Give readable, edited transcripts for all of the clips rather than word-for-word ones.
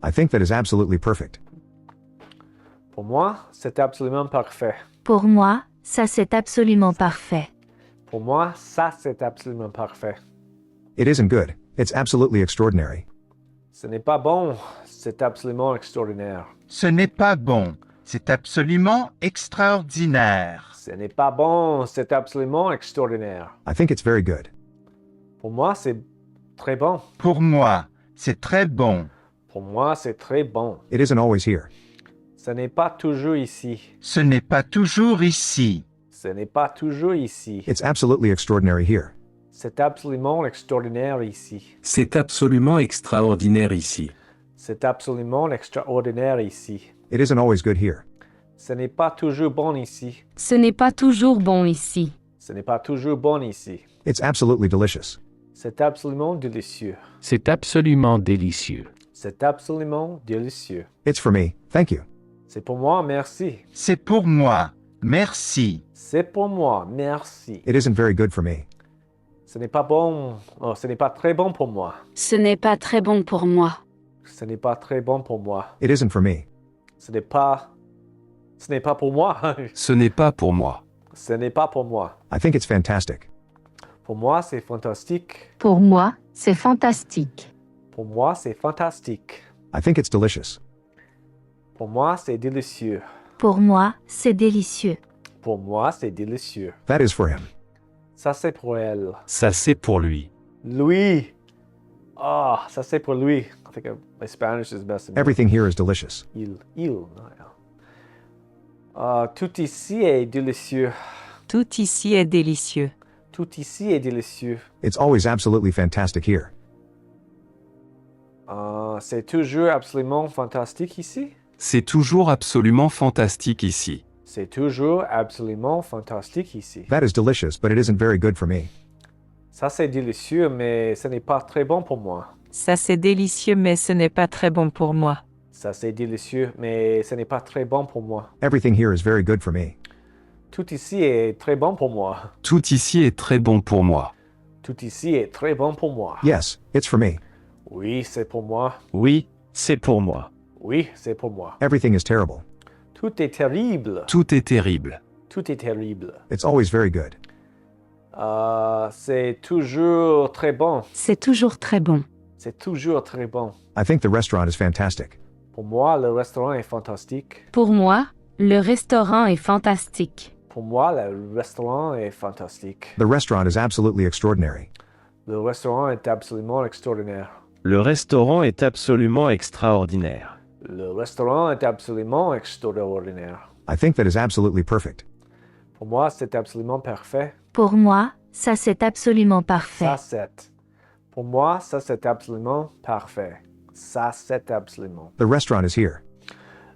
I think that is absolutely perfect. Pour moi, c'est absolument parfait. Pour moi, ça c'est absolument parfait. Pour moi, ça c'est absolument parfait. It isn't good, it's absolutely extraordinary. Ce n'est pas bon, c'est absolument extraordinaire. Ce n'est pas bon. C'est absolument extraordinaire. Ce n'est pas bon, c'est absolument extraordinaire. I think it's very good. Pour moi, c'est très bon. Pour moi, c'est très bon. Pour moi, c'est très bon. It isn't always here. Ce n'est pas toujours ici. Ce n'est pas toujours ici. Ce n'est pas toujours ici. It's absolutely extraordinary here. C'est absolument extraordinaire ici. C'est absolument extraordinaire ici. C'est absolument extraordinaire ici. It isn't always good here. Ce n'est pas toujours bon ici. Ce n'est pas toujours bon ici. Ce n'est pas toujours bon ici. It's absolutely delicious. C'est absolument délicieux. C'est absolument délicieux. C'est absolument délicieux. It's for me, thank you. C'est pour moi, merci. C'est pour moi. Merci. C'est pour moi, merci. It isn't very good for me. Ce n'est pas bon. Oh, ce n'est pas très bon pour moi. Ce n'est pas très bon pour moi. Ce n'est pas très bon pour moi. It isn't for me. Ce n'est pas pour moi. Ce n'est pas pour moi. Ce n'est pas pour moi. I think it's fantastic. Pour moi, c'est fantastique. Pour moi, c'est fantastique. Pour moi, c'est fantastique. I think it's delicious. Pour moi, c'est délicieux. Pour moi, c'est délicieux. Pour moi, c'est délicieux. That is for him. Ça, c'est pour elle. Ça c'est pour lui. Lui. Ah, ça, c'est pour lui. I think my Spanish is best. Everything here is delicious. Il. Tout ici est délicieux. Tout ici est délicieux. Tout ici est délicieux. It's always absolutely fantastic here. C'est toujours absolument fantastique ici. C'est toujours absolument fantastique ici. C'est toujours absolument fantastique ici. That is delicious, but it isn't very good for me. Ça, c'est délicieux, mais ce n'est pas très bon pour moi. Ça c'est délicieux mais ce n'est pas très bon pour moi. Ça, c'est délicieux, mais ce n'est pas très bon pour moi. Everything here is very good for me. Tout ici est très bon pour moi. Tout ici est très bon pour moi. Tout ici est très bon pour moi. Yes, it's for me. Oui, c'est pour moi. Oui, c'est pour moi. Oui, c'est pour moi. Everything is terrible. Tout est terrible. Tout est terrible. Tout est terrible. It's always very good. C'est toujours très bon. C'est toujours très bon. C'est toujours très bon. I think the restaurant is fantastic. Pour moi, le restaurant est fantastique. Pour moi, le restaurant est fantastique. Pour moi, le restaurant est fantastique. The restaurant is absolutely extraordinary. Le restaurant est absolument extraordinaire. Le restaurant est absolument extraordinaire. Le restaurant est absolument extraordinaire. I think that is absolutely perfect. Pour moi, c'est absolument parfait. Pour moi, ça c'est absolument parfait. Ça, c'est. Pour moi, ça, c'est absolument parfait. Ça, c'est absolument. The restaurant is here.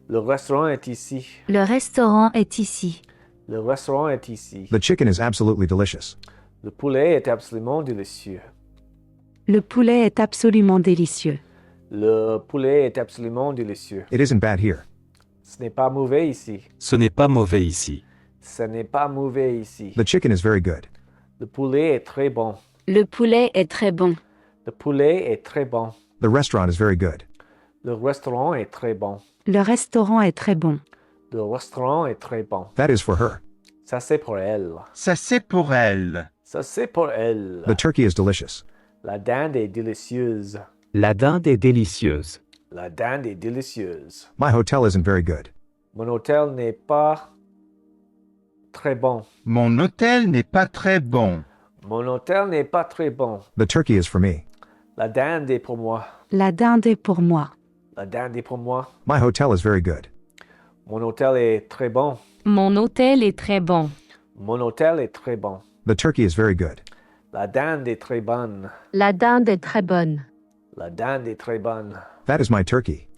Le restaurant est ici. Le restaurant est ici. Le restaurant est ici. The chicken is absolutely delicious. Le poulet est absolument délicieux. Le poulet est absolument délicieux. Le poulet est absolument délicieux. It isn't bad here. Ce n'est pas mauvais ici. Ce n'est pas mauvais ici. Ce n'est pas mauvais ici. The chicken is very good. Le poulet est très bon. Le poulet est très bon. Le poulet est très bon. The restaurant is very good. Le restaurant est très bon. Le restaurant est très bon. Le restaurant est très bon. That is for her. Ça, c'est pour elle. Ça c'est pour elle. Ça, c'est pour elle. The turkey is delicious. La dinde est délicieuse. La dinde est délicieuse. La dinde est délicieuse. My hotel isn't very good. Mon hôtel n'est pas très bon. Mon hôtel n'est pas très bon. Mon hôtel n'est pas très bon. The turkey is for me. La dinde est pour moi. La dinde est pour moi. La dinde est pour moi. My hotel is very good. Mon hôtel est très bon. Mon hôtel est très bon. Mon hôtel est très bon. The turkey is very good. La dinde est très bonne. La dinde est très bonne. La dinde est très bonne. That is my turkey.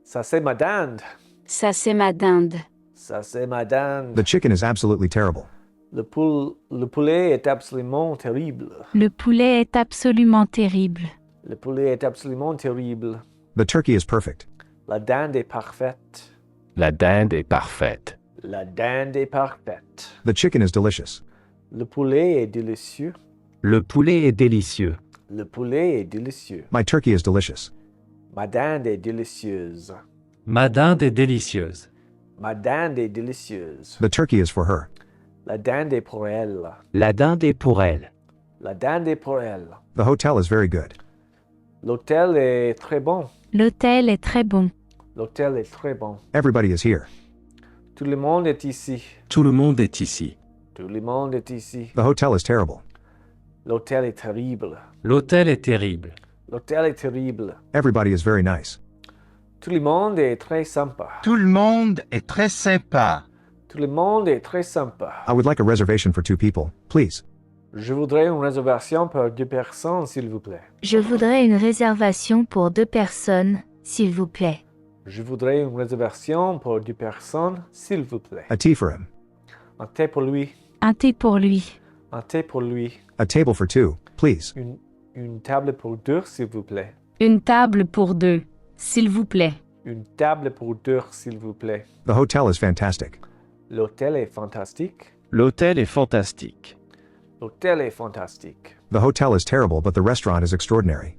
Ça, c'est ma dinde. Ça c'est ma dinde. Ça, c'est ma dinde. The chicken is absolutely terrible. Le poulet est absolument terrible. Le poulet est absolument terrible. Le poulet est absolument terrible. The turkey is perfect. La dinde est parfaite. La dinde est parfaite. La dinde est parfaite. The chicken is delicious. Le poulet est délicieux. Le poulet est délicieux. Le poulet est délicieux. My turkey is delicious. Ma dinde est délicieuse. Ma dinde est délicieuse. Ma dinde est délicieuse. The turkey is for her. La dinde est pour elle. La dinde est pour elle. La dinde est pour elle. The hotel is very good. L'hôtel est très bon. L'hôtel est très bon. L'hôtel est très bon. Everybody is here. Tout le monde est ici. Tout le monde est ici. Tout le monde est ici. The hotel is terrible. L'hôtel est terrible. L'hôtel est terrible. L'hôtel est terrible. Everybody is very nice. Tout le monde est très sympa. Tout le monde est très sympa. Tout le monde est très sympa. I would like a reservation for 2 people, please. Je voudrais une réservation pour 2 personnes, s'il vous plaît. Je voudrais une réservation pour 2 personnes, s'il vous plaît. Je voudrais une réservation pour 2 personnes, s'il vous plaît. A tea for him. Un thé pour lui. Un thé pour lui. Un thé pour lui. A table for 2, please. Une table pour 2, s'il vous plaît. Une table pour 2, s'il vous plaît. Une table pour 2, s'il vous plaît. The hotel is fantastic. L'hôtel est fantastique. L'hôtel est fantastique. L'hôtel est fantastique. The hotel is terrible, but the restaurant is extraordinary.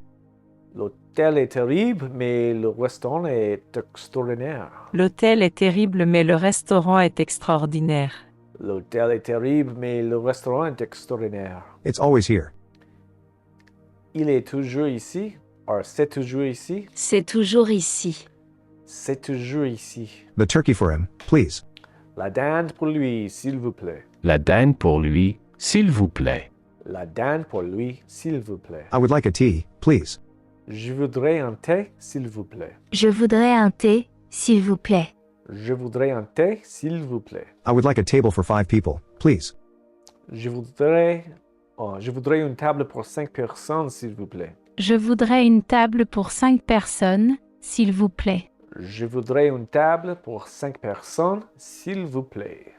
L'hôtel est terrible, mais le restaurant est extraordinaire. L'hôtel est terrible mais le restaurant est extraordinaire. L'hôtel est terrible, mais le restaurant est extraordinaire. It's always here. Il est toujours ici. Or, c'est toujours ici. C'est toujours ici. C'est toujours ici. The turkey for him, please. La dinde pour lui, s'il vous plaît. La dinde pour lui, s'il vous plaît. La dinde pour lui, s'il vous plaît. I would like a tea, please. Je voudrais un thé, s'il vous plaît. Je voudrais un thé, s'il vous plaît. Je voudrais un thé, s'il vous plaît. I would like a table for 5 people, please. Je voudrais une table pour 5 personnes, s'il vous plaît. Je voudrais une table pour 5 personnes, s'il vous plaît. Je voudrais une table pour 5 personnes, s'il vous plaît.